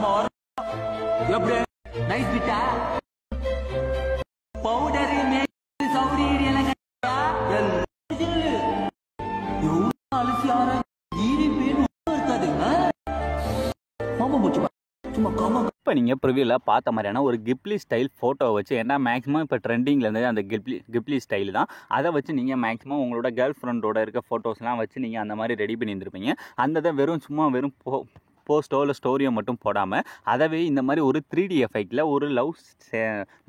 நம்ம எப்படி நைஸ் பிட்டா பவுடர் சவுரி எல்லாம் அலசி ஆற இருக்காது மாமா மூச்சு சும்மா காமா. இப்போ நீங்கள் ப்ரிவியூவில் பார்த்த மாதிரியான ஒரு கிப்லி ஸ்டைல் ஃபோட்டோவை வச்சு, ஏன்னா மேக்ஸிமம் இப்போ ட்ரெண்டிங்கில் இருந்தது அந்த கிப்லி ஸ்டைல் தான். அதை வச்சு நீங்கள் மேக்ஸிமம் உங்களோட கேர்ள் ஃப்ரெண்டோட இருக்க ஃபோட்டோஸ்லாம் வச்சு நீங்கள் அந்த மாதிரி ரெடி பண்ணியிருந்திருப்பீங்க. அந்த இதை வெறும் போஸ்ட்டோ இல்லை ஸ்டோரியோ மட்டும் போடாமல் அதவே இந்த மாதிரி ஒரு 3D எஃபெக்டில் ஒரு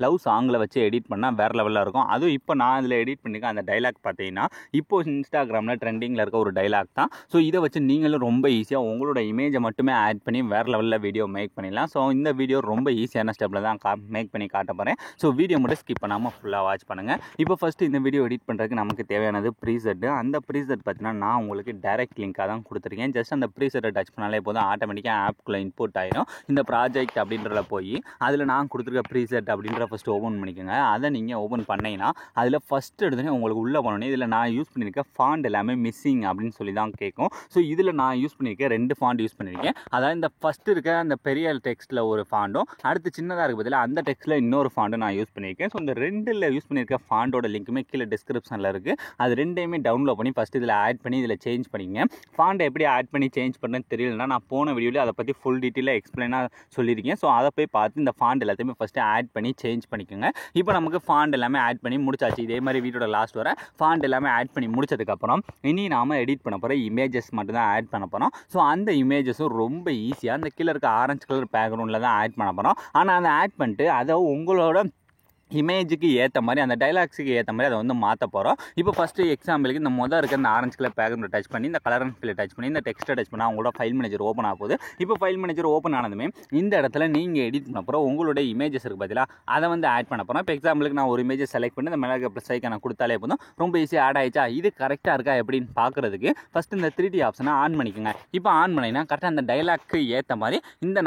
லவ் சாங்கில் வச்சு எடிட் பண்ணால் வேறு லெவலில் இருக்கும். அதுவும் இப்போ நான் இதில் எடிட் பண்ணியிருக்கேன். அந்த டைலாக் பார்த்தீங்கன்னா இப்போது இன்ஸ்டாகிராமில் ட்ரெண்டிங்கில் இருக்க ஒரு டைலாக் தான். ஸோ இதை வச்சு நீங்களும் ரொம்ப ஈஸியாக உங்களோட இமேஜை மட்டுமே ஆட் பண்ணி வேறு லெவலில் வீடியோ மேக் பண்ணிடலாம். ஸோ இந்த வீடியோ ரொம்ப ஈஸியான ஸ்டெப்பில் தான் மேக் பண்ணி காட்ட போகிறேன். ஸோ வீடியோ மட்டும் ஸ்கிப் பண்ணாமல் ஃபுல்லாக வாட்ச் பண்ணுங்கள். இப்போ ஃபஸ்ட்டு இந்த வீடியோ எடிட் பண்ணுறதுக்கு நமக்கு தேவையானது ப்ரீசெட்டு. அந்த ப்ரீசெட் பார்த்தீங்கன்னா நான் உங்களுக்கு டைரக்ட் லிங்காக தான் கொடுத்துருக்கேன். ஜஸ்ட் அந்த ப்ரீசெட்டை டச் பண்ணாலே போதும், ஆட்டோமேட்டிக்காக ஆப்குள்ளே இன்புட் ஆகிடும். இந்த ப்ராஜெக்ட் அப்படின்றத போய் அதில் நான் கொடுத்துருக்க ப்ரீசெட் அப்படின்ற ஃபஸ்ட்டு ஓப்பன் பண்ணிக்கோங்க. அதை நீங்கள் ஓப்பன் பண்ணிங்கன்னா அதில் ஃபஸ்ட்டு எடுத்துகிட்டு உங்களுக்கு உள்ளே போனோன்னே இதில் நான் யூஸ் பண்ணியிருக்க ஃபாண்ட் எல்லாமே மிஸ்ஸிங் அப்படின்னு சொல்லி தான் கேட்கும். ஸோ இதில் நான் யூஸ் பண்ணியிருக்கேன் 2 ஃபாண்ட் யூஸ் பண்ணியிருக்கேன். அதாவது இந்த ஃபஸ்ட்டு இருக்க அந்த பெரிய டெக்ஸ்ட்டில் ஒரு ஃபாண்டும், அடுத்து சின்னதாக இருக்க பதில் அந்த டெக்ஸ்ட்டில் இன்னொரு ஃபாண்டும் நான் யூஸ் பண்ணியிருக்கேன். ஸோ இந்த 2ல் யூஸ் பண்ணியிருக்க ஃபாண்டோட லிங்க்குமே கீழே டிஸ்கிரிப்ஷனில் இருக்குது. அது 2யுமே டவுன்லோட் பண்ணி ஃபஸ்ட்டு இதில் ஆட் பண்ணி இதில் சேஞ்ச் பண்ணிங்க. ஃபாண்டை எப்படி ஆட் பண்ணி சேஞ்ச் பண்ணுறேன்னு தெரியலனா நான் போன வீடியோவில் அதை பற்றி ஃபுல் டீட்டெயிலாக எக்ஸ்பிளைனாக சொல்லியிருக்கேன். ஸோ அதை போய் பார்த்து இந்த ஃபாண்ட் எல்லாத்தையுமே ஃபஸ்ட்டு ஆட் பண்ணி சேஞ்ச் பண்ணிக்கோங்க. இப்போ நமக்கு ஃபாண்ட் எல்லாமே ஆட் பண்ணி முடிச்சாச்சு. இதே மாதிரி வீடியோட லாஸ்ட் வர ஃபாண்ட் எல்லாமே ஆட் பண்ணி முடிச்சதுக்கப்புறம் இனி நாம் எடிட் பண்ண போகிற இமேஜஸ் மட்டும் தான் ஆட் பண்ண போகிறோம். ஸோ அந்த இமேஜஸும் ரொம்ப ஈஸியாக அந்த கீழே இருக்க ஆரஞ்சு கலர் பேக்ரவுண்டில் தான் ஆட் பண்ண போகிறோம். ஆனால் அதை ஆட் பண்ணிட்டு அதை உங்களோட இமேஜுக்கு ஏற்ற மாதிரி அந்த டைலாக்ஸுக்கு ஏற்ற மாதிரி அதை வந்து மாற்ற போகிறோம். இப்போ ஃபஸ்ட்டு எக்ஸாம்பிளுக்கு இந்த இருக்க இந்த ஆரஞ்சு கலர் பேக்ரவுண்டை டச் பண்ணி இந்த கலர் அண்ட் ஃபில்லை டச் பண்ணி இந்த டெக்ஸ்ட்டை டச் பண்ணால் அவங்களோட ஃபைல் மேனேஜர் ஓப்பன் ஆக போகுது. இப்போ ஃபைல் மேனேஜர் ஓப்பன் ஆனதுமே இந்த இடத்துல நீங்கள் எடிட் பண்ண போகிறோம் உங்களுடைய இமேஜஸ் இருக்குது பதிலாக அதை வந்து ஆட் பண்ண போகிறோம். இப்போ எக்ஸாம்பிளுக்கு நான் ஒரு இமேஜை செலக்ட் பண்ணி இந்த மேலே ப்ளஸ் ஐக்கான கொடுத்தாலே போதும், ரொம்ப ஈஸியாக ஆட் ஆகிடுச்சா. இது கரெக்டாக இருக்கா எப்படின்னு பார்க்குறதுக்கு ஃபஸ்ட்டு இந்த 3D ஆப்ஷனை ஆன் பண்ணிக்கோங்க. இப்போ ஆன் பண்ணிங்கன்னா கரெக்டாக அந்த டைலாக்கு ஏற்ற மாதிரி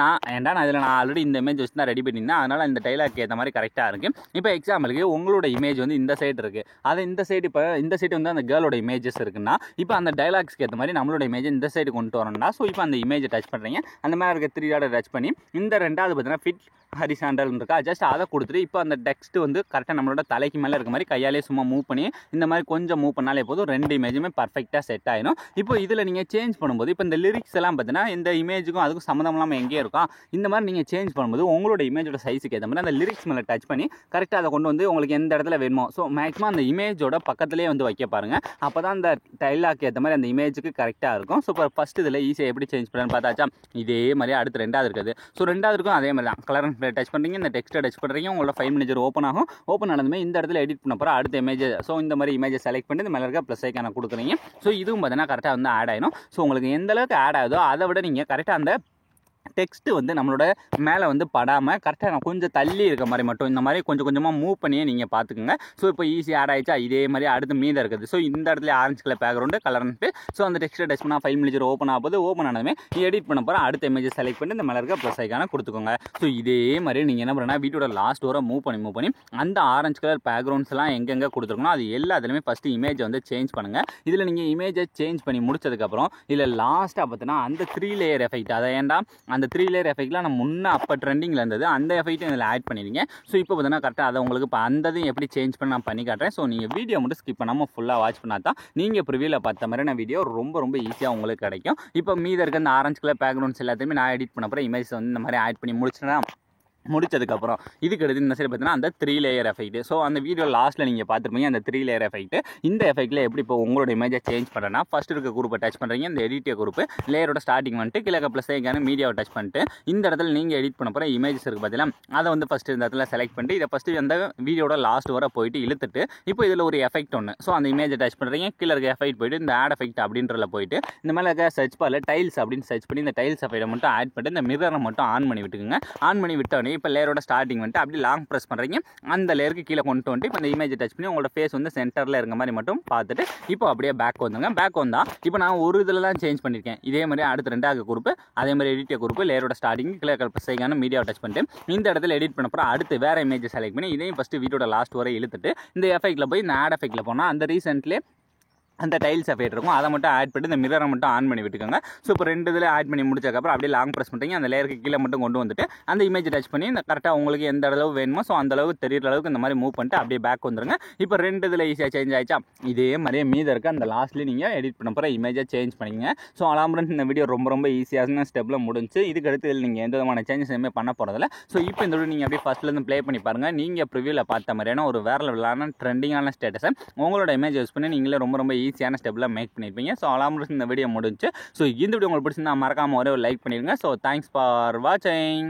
நான் இதில் நான் ஆல்ரெடி இந்த இமேஜ் வச்சு தான் ரெடி பண்ணியிருந்தேன். அதனால் இந்த டைலாக் ஏற்ற மாதிரி கரெக்டாக இருக்குது. இப்போ எக்ஸாம்பிளுக்கு உங்களோட இமேஜ் வந்து இந்த சைடு இருக்குது, அதை இந்த சைடு இப்போ இந்த சைடு வந்து அந்த கேர்ளோட இமேஜஸ் இருக்குன்னா இப்போ அந்த டைலாக்ஸ்க்கு ஏற்ற மாதிரி நம்மளோட இமேஜ் இந்த சைடு கொண்டு வரணும்னா ஸோ இப்போ அந்த இமேஜை டச் பண்ணுறீங்க. அந்த மாதிரி இருக்க 3 டாட்டை டச் பண்ணி இந்த 2வது பார்த்தீங்கன்னா ஃபிட் ஹரிசாண்டல் இருக்கா, ஜஸ்ட் அதை கொடுத்துட்டு இப்போ அந்த டெக்ஸ்ட் வந்து கரெக்டாக நம்மளோட தலைக்கு மேலே இருக்க மாதிரி கையாலே சும்மா மூவ் பண்ணி இந்த மாதிரி கொஞ்சம் மூவ் பண்ணாலே போதும், 2 இமேஜுமே பர்ஃபெக்டாக செட் ஆகிடும். இப்போ இதில் நீங்கள் சேஞ்ச் பண்ணும்போது இப்போ இந்த லிரிக்ஸ் எல்லாம் பார்த்தீங்கன்னா இந்த இமேஜுக்கும் அதுக்கும் சம்மந்தம் இல்லாமல் எங்கேயே இருக்கும். இந்த மாதிரி நீங்கள் சேஞ்ச் பண்ணும்போது உங்களோட இமேஜோட சைஸுக்கு ஏற்ற மாதிரி அந்த லிரிக்ஸ் மேலே டச் பண்ணி கரெக்டாக அதை கொண்டு வந்து உங்களுக்கு எந்த இடத்துல வேணுமோ ஸோ மேக்ஸிமம் அந்த இமேஜோட பக்கத்துலேயே வந்து வைக்க பாருங்கள். அப்போ தான் அந்த டைலாக் ஏற்ற மாதிரி அந்த இமேஜுக்கு கரெக்டாக இருக்கும். ஸோ இப்போ ஃபஸ்ட்டு இதில் ஈஸியாக எப்படி சேஞ்ச் பண்ணுறேன்னு பார்த்தாச்சா. இதே மாதிரி அடுத்து 2வது இருக்குது. ஸோ 2வது இருக்கும் அதே மாதிரி தான் கலர் அண்ட் டச் பண்ணுறீங்க, இந்த டெக்ஸ்ட்டை டச் பண்ணுறீங்க, உங்களோட ஃபைல் மேனேஜர் ஓப்பன் ஆகும். ஓப்பன் ஆனதுமே இந்த இடத்துல எடிட் பண்ண போகிற அடுத்த இமேஜ் ஸோ இந்த மாதிரி இமேஜை செலக்ட் பண்ணி இந்த மேலே இருக்க ப்ளஸ் ஐக்கான கொடுக்குறீங்க. ஸோ இதுவும் பார்த்தீங்கன்னா கரெக்டாக வந்து ஆட் ஆகிடும். ஸோ உங்களுக்கு எந்த அளவுக்கு ஆட் ஆகுதோ அதை விட நீங்கள் கரெக்டாக அந்த டெக்ஸ்ட்டு வந்து நம்மளோட மேலே வந்து படாமல் கரெக்டாக நான் கொஞ்சம் தள்ளி இருக்க மாதிரி மட்டும் இந்த மாதிரி கொஞ்சம் கொஞ்சமாக மூவ் பண்ணியே நீங்கள் பார்த்துக்குங்க. ஸோ இப்போ ஈஸியாக ஆட் ஆகிடுச்சா. இதே மாதிரி அடுத்து மீதம் இருக்குது. ஸோ இந்த இடத்துல ஆரஞ்சு கலர் பேக்ரவுண்டு கலர்ன்ட்டு ஸோ அந்த டெக்ஸ்ட்டை டச் பண்ணால் ஃபைல் மேனேஜர் ஓப்பன் ஆகுது. ஓப்பன் ஆனதுமே எடிட் பண்ண போகிற அடுத்த இமேஜை செலக்ட் பண்ணி இந்த மேலே இருக்க ப்ளஸ் ஐக்கான கொடுத்துக்கோங்க. ஸோ இதே மாதிரி நீங்கள் என்ன பண்ணுறா வீடியோட லாஸ்ட் வர மூவ் பண்ணி அந்த ஆரஞ்சு கலர் பேக்ரவுண்ட்ஸ் எல்லாம் எங்கெங்கே கொடுத்துருக்கணும் அது எல்லாத்துலேயுமே ஃபஸ்ட்டு இமேஜை வந்து சேஞ்ச் பண்ணுங்கள். இதில் நீங்கள் இமேஜை சேஞ்ச் பண்ணி முடிச்சதுக்கப்புறம் இதில் லாஸ்ட்டாக பார்த்தீங்கன்னா அந்த 3 லேயர் எஃபெக்ட் அதை ஏன்டா அந்த 3 லேயர் எஃபெக்ட்லாம் நம்ம முன்னே அப்போ ட்ரெண்டிங்கில் இருந்தது அந்த எஃபெக்ட்டும் இதில் ஆட் பண்ணிடுங்க. ஸோ இப்போ பார்த்தீங்கன்னா கரெக்டாக அதை உங்களுக்கு இப்போ அந்ததையும் எப்படி சேஞ்ச் பண்ண நான் பண்ணி காட்டுறேன். ஸோ நீங்கள் வீடியோ மட்டும் ஸ்கிப் பண்ணாமல் ஃபுல்லாக வாட்ச் பண்ணால் தான் நீங்கள் ப்ரிவியூவில் பார்த்த மாதிரியான வீடியோ ரொம்ப ஈஸியாக உங்களுக்கு கிடைக்கும். இப்போ மீத இருக்க அந்த ஆரஞ்சு கலர் பேக்ரவுண்ட்ஸ் எல்லாத்தையுமே நான் எடிட் பண்ண போகிறேன். இமேஜ் வந்து இந்த மாதிரி ஆட் பண்ணி முடிச்சதுக்கப்புறம் இதுக்கு எடுத்து இந்த சைடு பார்த்தீங்கன்னா அந்த 3 லேயர் எஃபெக்ட். ஸோ அந்த வீடியோ லாஸ்ட்டில் நீங்கள் பார்த்துருப்பீங்க அந்த 3 லேயர் எஃபெக்ட். இந்த எஃபெக்ட்டில் எப்படி இப்போ உங்களோட இமேஜை சேஞ்ச் பண்ணுறேன்னா ஃபஸ்ட் இருக்க குரூப்பை டச் பண்ணுறீங்க. இந்த எடிட்டிய குரூப்பு லேயரோட ஸ்டார்டிங் வந்துட்டு கிழக்க ப்ளஸ் ஐக்கான மீடியாவை டச் பண்ணிட்டு இந்த இடத்துல நீங்கள் எடிட் பண்ண போகிற இமேஜஸ் இருக்குது பார்த்தீங்கன்னா அதை வந்து ஃபஸ்ட்டு இந்த இடத்துல செலக்ட் பண்ணிட்டு இதை ஃபஸ்ட்டு அந்த வீடியோட லாஸ்ட் வர போயிட்டு இழுத்துட்டு இப்போ இதில் ஒரு எஃபெக்ட் ஒன்று. ஸோ அந்த இமேஜை டச் பண்ணுறீங்க. கீழே இருக்க எஃபெக்ட் போயிட்டு இந்த ஆட் எஃபெக்ட் அப்படின்றத போயிட்டு இந்த மேலே இருக்க சர்ச் பாரில் டைல்ஸ் அப்படின்னு சர்ச் பண்ணி இந்த டைல்ஸ் எஃபெக்ட்டை மட்டும் ஆட் பண்ணிட்டு இந்த மிரரை மட்டும் ஆன் பண்ணி விட்டுக்குங்க. ஆன் பண்ணி விட்டோடனே இப்போ லேயரோட ஸ்டார்டிங் வந்துட்டு அப்படி லாங் ப்ரெஸ் பண்ணுறீங்க. அந்த லேயருக்கு கீழே கொண்டு வந்துட்டு இப்போ இந்த இமேஜை டச் பண்ணி உங்களோட ஃபேஸ் வந்து சென்டரில் இருக்க மாதிரி மட்டும் பார்த்துட்டு இப்போ அப்படியே பேக் வந்துங்க. பேக் வந்தால் இப்போ நான் ஒரு இதில் தான் சேஞ்ச் பண்ணியிருக்கேன். இதே மாதிரி அடுத்து 2வது குரூப்பு அதே மாதிரி எடிட்டிய குரூப்பு லேயரோட ஸ்டார்டிங் கீழே ப்ளஸ் மீடியாவை டச் பண்ணிட்டு இந்த இடத்துல எடிட் பண்ண போகிற அடுத்து வேறு இமேஜை செலக்ட் பண்ணி இதையும் ஃபஸ்ட்டு வீடியோட லாஸ்ட் வரை இழுத்துட்டு இந்த எஃபெக்ட்டில் போய் இந்த ஆட் எஃபெக்ட்டில் போனால் அந்த ரீசெண்ட்லேயே அந்த டைல்ஸ் எஃபெக்ட் இருக்கும், அதை மட்டும் ஆட் பண்ணி இந்த மிரரை மட்டும் ஆன் பண்ணி விட்டுக்கோங்க. ஸோ இப்போ 2 இதில் ஆட் பண்ணி முடிச்சதுக்கப்புறம் அப்படியே லாங் ப்ரெஸ் பண்ணிட்டீங்க, அந்த லேயருக்கு கீழே மட்டும் கொண்டு வந்துட்டு அந்த இமேஜ் டச் பண்ணி இந்த கரெக்டாக உங்களுக்கு எந்த அளவு வேணுமோ ஸோ அந்த அளவுக்கு தெரியிற அளவுக்கு இந்த மாதிரி மூவ் பண்ணிட்டு அப்படியே பேக் வந்துருங்க. இப்போ 2 இதில் ஈஸியாக சேஞ்ச் ஆயிடுச்சா, இதே மாதிரியே மீத இருக்க அந்த லாஸ்ட்லேயே நீங்கள் எடிட் பண்ண போகிற இமேஜை சேஞ்ச் பண்ணிங்க. ஸோ அலாமரன் இந்த வீடியோ ரொம்ப ஈஸியான ஸ்டெப்பில் முடிஞ்சு. இதுக்கு அடுத்து இதில் நீங்கள் எந்த விதமான சேஞ்சஸ் எதுவுமே பண்ண போகிறதில்ல. ஸோ இப்போ இந்த வீடியோ நீங்கள் அப்படியே ஃபஸ்ட்லேருந்து ப்ளே பண்ணி பாருங்கள். நீங்கள் ப்ரிவியூவில் பார்த்த மாதிரியான ஒரு வேறு லெவலான ட்ரெண்டிங்கான ஸ்டேட்டஸை உங்களோட இமேஜ் யூஸ் பண்ணி நீங்களே ரொம்ப ஈஸியான ஸ்டெப்பில் மேக் பண்ணியிருப்பீங்க. ஸோ அலாமரன் இந்த வீடியோ முடிஞ்சு. ஸோ இந்த வீடியோ உங்களுக்கு பிடிச்சிருந்தா மறக்காமல் ஒரே ஒரு லைக் பண்ணிடுங்க. ஸோ தேங்க்ஸ் ஃபார் வாட்சிங்.